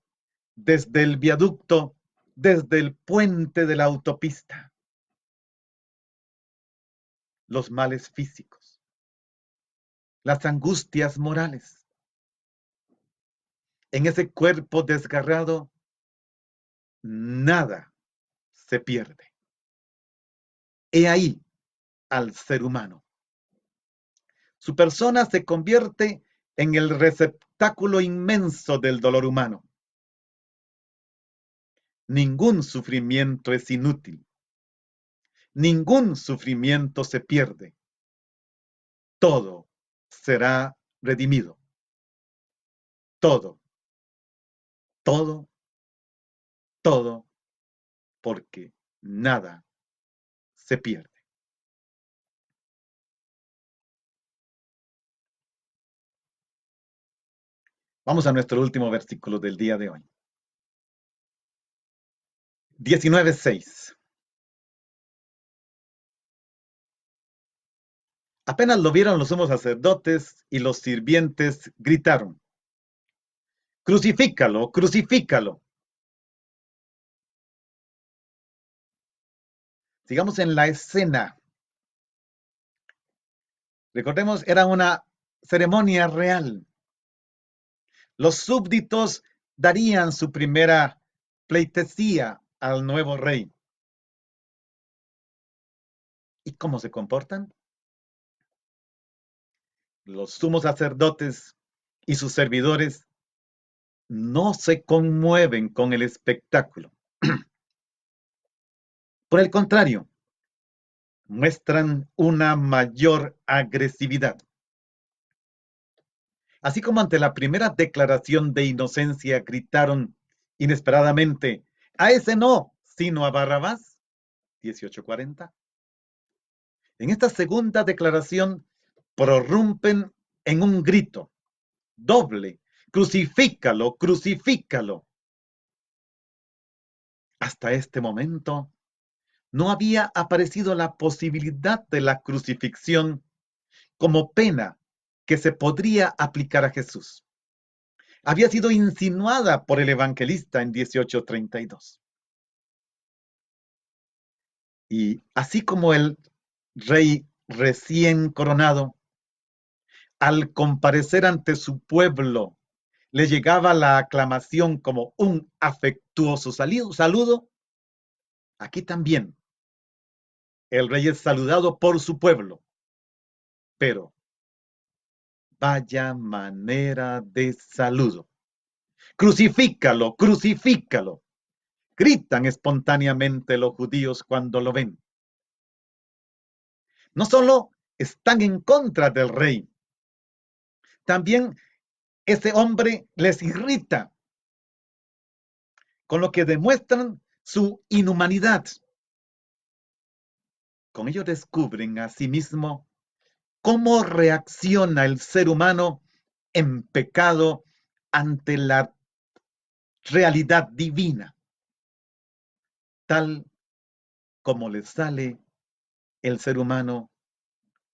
desde el viaducto, desde el puente de la autopista, los males físicos, las angustias morales. En ese cuerpo desgarrado, nada se pierde. He ahí al ser humano. Su persona se convierte en el receptáculo inmenso del dolor humano. Ningún sufrimiento es inútil. Ningún sufrimiento se pierde. Todo será redimido. Todo, todo, todo, porque nada se pierde. Vamos a nuestro último versículo del día de hoy. 19:6. Apenas lo vieron los sumos sacerdotes y los sirvientes gritaron, crucifícalo, crucifícalo. Sigamos en la escena. Recordemos, era una ceremonia real. Los súbditos darían su primera pleitesía al nuevo rey. ¿Y cómo se comportan? Los sumos sacerdotes y sus servidores no se conmueven con el espectáculo. Por el contrario, muestran una mayor agresividad. Así como ante la primera declaración de inocencia gritaron inesperadamente, a ese no, sino a Barrabás, 18:40. En esta segunda declaración prorrumpen en un grito doble, crucifícalo, crucifícalo. Hasta este momento no había aparecido la posibilidad de la crucifixión como pena que se podría aplicar a Jesús. Había sido insinuada por el evangelista en 18:32. Y así como el rey recién coronado, al comparecer ante su pueblo, le llegaba la aclamación como un afectuoso saludo, aquí también el rey es saludado por su pueblo, pero vaya manera de saludo. Crucifícalo, crucifícalo. Gritan espontáneamente los judíos cuando lo ven. No solo están en contra del rey, también ese hombre les irrita, con lo que demuestran su inhumanidad. Con ello descubren a sí mismo cómo reacciona el ser humano en pecado ante la realidad divina, tal como le sale el ser humano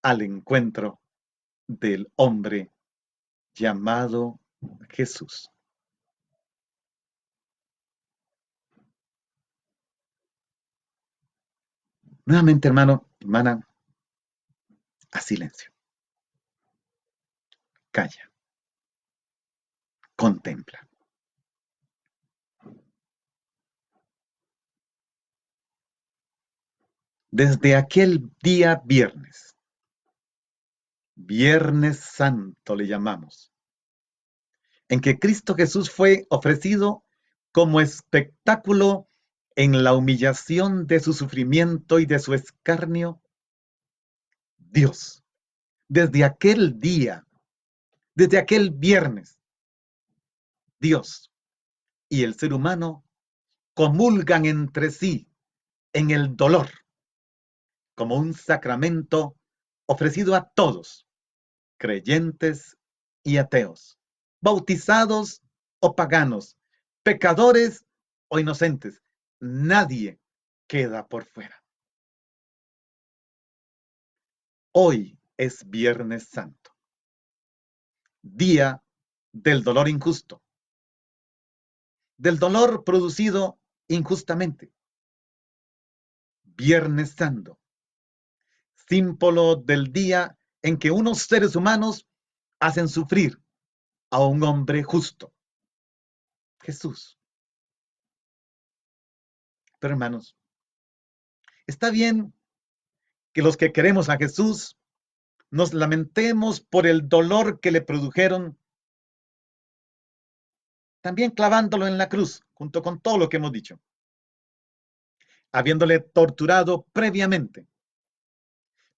al encuentro del hombre llamado Jesús. Nuevamente, hermano, hermana, a silencio. Calla, contempla. Desde aquel día Viernes Santo le llamamos, en que Cristo Jesús fue ofrecido como espectáculo en la humillación de su sufrimiento y de su escarnio, Dios, desde aquel día, desde aquel viernes, Dios y el ser humano comulgan entre sí en el dolor, como un sacramento ofrecido a todos, creyentes y ateos, bautizados o paganos, pecadores o inocentes. Nadie queda por fuera. Hoy es Viernes Santo, día del dolor injusto, del dolor producido injustamente. Viernes Santo, símbolo del día en que unos seres humanos hacen sufrir a un hombre justo, Jesús. Pero hermanos, está bien que los que queremos a Jesús nos lamentemos por el dolor que le produjeron, también clavándolo en la cruz, junto con todo lo que hemos dicho, habiéndole torturado previamente.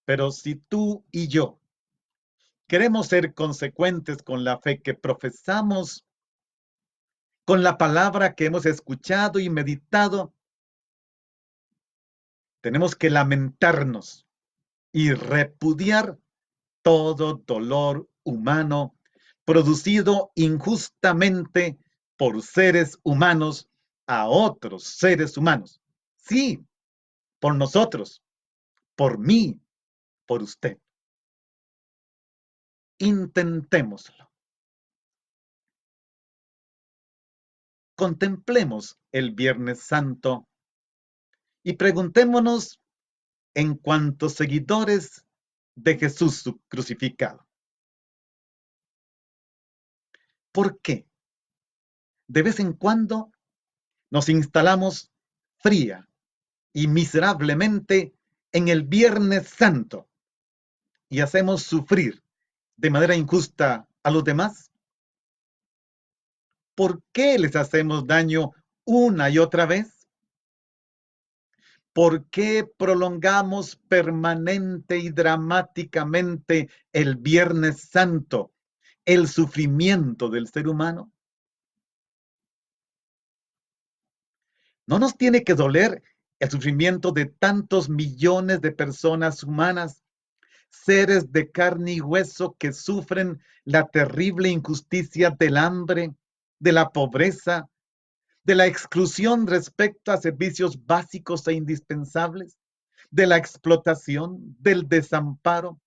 Pero si tú y yo queremos ser consecuentes con la fe que profesamos, con la palabra que hemos escuchado y meditado, tenemos que lamentarnos y repudiar todo dolor humano producido injustamente por seres humanos a otros seres humanos. Sí, por nosotros, por mí, por usted. Intentémoslo. Contemplemos el Viernes Santo y preguntémonos en cuanto seguidores de Jesús crucificado. ¿Por qué? De vez en cuando nos instalamos fría y miserablemente en el Viernes Santo y hacemos sufrir de manera injusta a los demás. ¿Por qué les hacemos daño una y otra vez? ¿Por qué prolongamos permanente y dramáticamente el Viernes Santo, el sufrimiento del ser humano? No nos tiene que doler el sufrimiento de tantos millones de personas humanas, seres de carne y hueso que sufren la terrible injusticia del hambre, de la pobreza, de la exclusión respecto a servicios básicos e indispensables, de la explotación, del desamparo,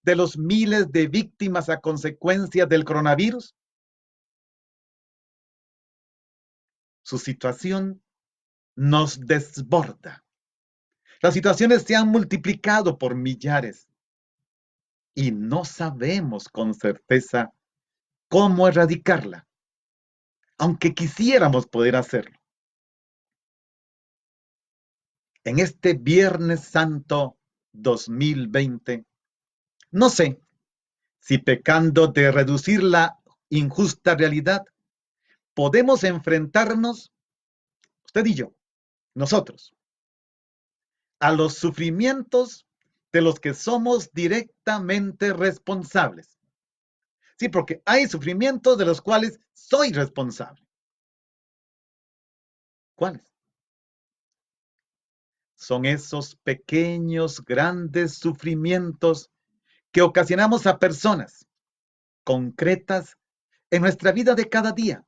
de los miles de víctimas a consecuencia del coronavirus. Su situación nos desborda. Las situaciones se han multiplicado por millares y no sabemos con certeza cómo erradicarla, aunque quisiéramos poder hacerlo. En este Viernes Santo 2020, no sé si pecando de reducir la injusta realidad, podemos enfrentarnos, usted y yo, nosotros, a los sufrimientos de los que somos directamente responsables. Sí, porque hay sufrimientos de los cuales soy responsable. ¿Cuáles? Son esos pequeños, grandes sufrimientos que ocasionamos a personas concretas en nuestra vida de cada día,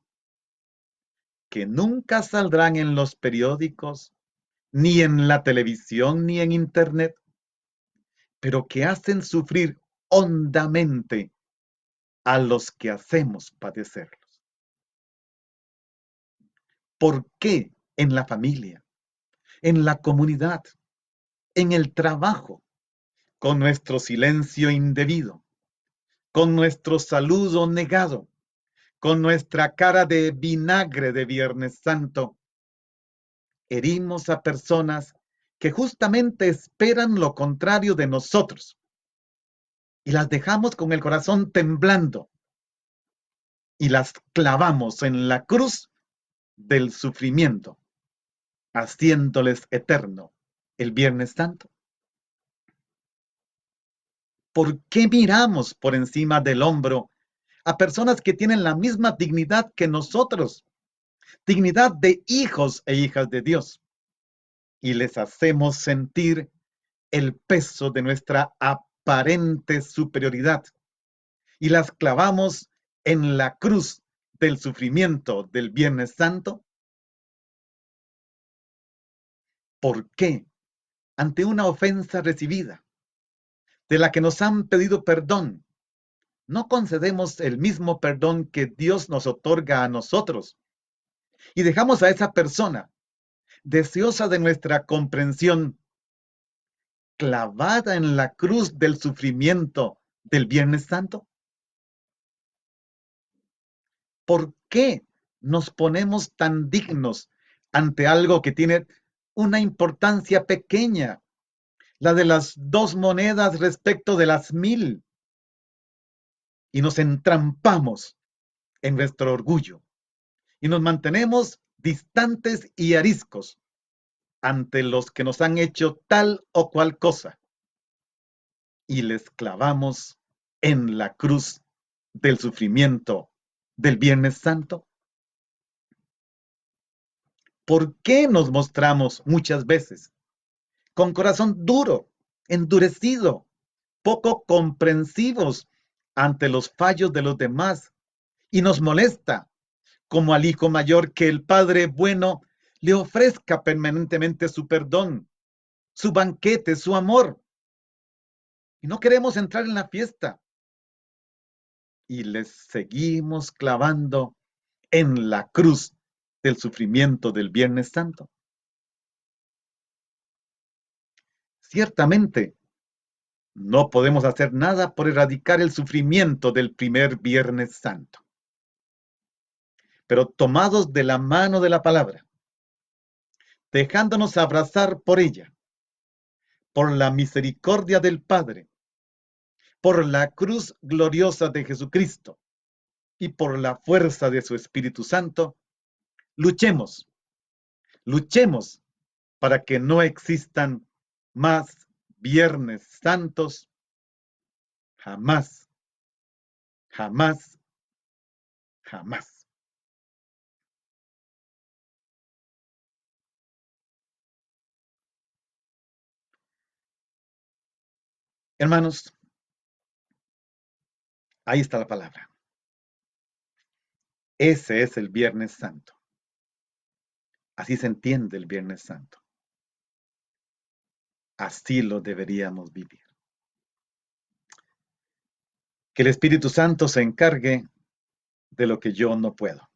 que nunca saldrán en los periódicos, ni en la televisión, ni en internet, pero que hacen sufrir hondamente a los que hacemos padecerlos. ¿Por qué en la familia, en la comunidad, en el trabajo, con nuestro silencio indebido, con nuestro saludo negado, con nuestra cara de vinagre de Viernes Santo, herimos a personas que justamente esperan lo contrario de nosotros y las dejamos con el corazón temblando y las clavamos en la cruz del sufrimiento, haciéndoles eterno el Viernes Santo? ¿Por qué miramos por encima del hombro a personas que tienen la misma dignidad que nosotros, dignidad de hijos e hijas de Dios, y les hacemos sentir el peso de nuestra aparente superioridad y las clavamos en la cruz del sufrimiento del Viernes Santo? ¿Por qué ante una ofensa recibida, de la que nos han pedido perdón, no concedemos el mismo perdón que Dios nos otorga a nosotros y dejamos a esa persona, deseosa de nuestra comprensión, clavada en la cruz del sufrimiento del Viernes Santo? ¿Por qué nos ponemos tan dignos ante algo que tiene una importancia pequeña, la de las 2 monedas respecto de las 1000, y nos entrampamos en nuestro orgullo y nos mantenemos distantes y ariscos ante los que nos han hecho tal o cual cosa y les clavamos en la cruz del sufrimiento del Viernes Santo? ¿Por qué nos mostramos muchas veces con corazón duro, endurecido, poco comprensivos ante los fallos de los demás y nos molesta, como al hijo mayor, que el Padre bueno le ofrezca permanentemente su perdón, su banquete, su amor? Y no queremos entrar en la fiesta y les seguimos clavando en la cruz del sufrimiento del Viernes Santo. Ciertamente, no podemos hacer nada por erradicar el sufrimiento del primer Viernes Santo, pero tomados de la mano de la palabra, dejándonos abrazar por ella, por la misericordia del Padre, por la cruz gloriosa de Jesucristo y por la fuerza de su Espíritu Santo, luchemos, luchemos para que no existan más Viernes Santos, jamás, jamás, jamás. Hermanos, ahí está la palabra. Ese es el Viernes Santo. Así se entiende el Viernes Santo. Así lo deberíamos vivir. Que el Espíritu Santo se encargue de lo que yo no puedo.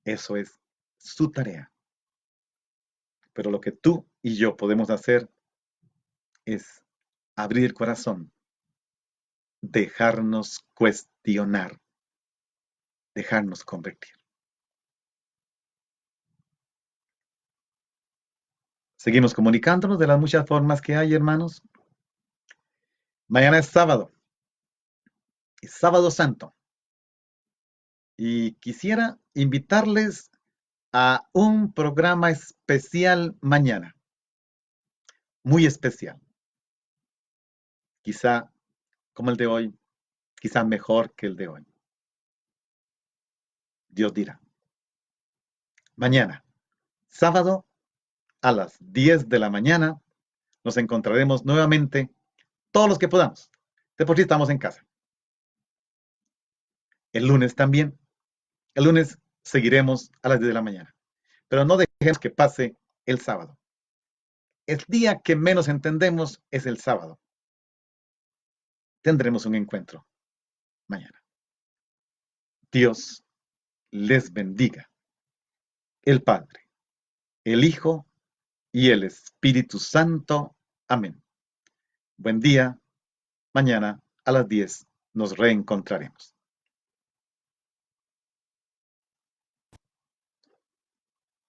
Eso es su tarea. Pero lo que tú y yo podemos hacer es abrir el corazón, dejarnos cuestionar, dejarnos convertir. Seguimos comunicándonos de las muchas formas que hay, hermanos. Mañana es sábado, Santo. y quisiera invitarles a un programa especial mañana, muy especial, quizá como el de hoy, quizá mejor que el de hoy. Dios dirá. Mañana, sábado, a las 10 de la mañana, nos encontraremos nuevamente todos los que podamos. De por sí estamos en casa. El lunes también. El lunes seguiremos a las 10 de la mañana. Pero no dejemos que pase el sábado. El día que menos entendemos es el sábado. Tendremos un encuentro mañana. Dios les bendiga. El Padre, el Hijo y el Espíritu Santo. Amén. Buen día. Mañana a las 10 nos reencontraremos.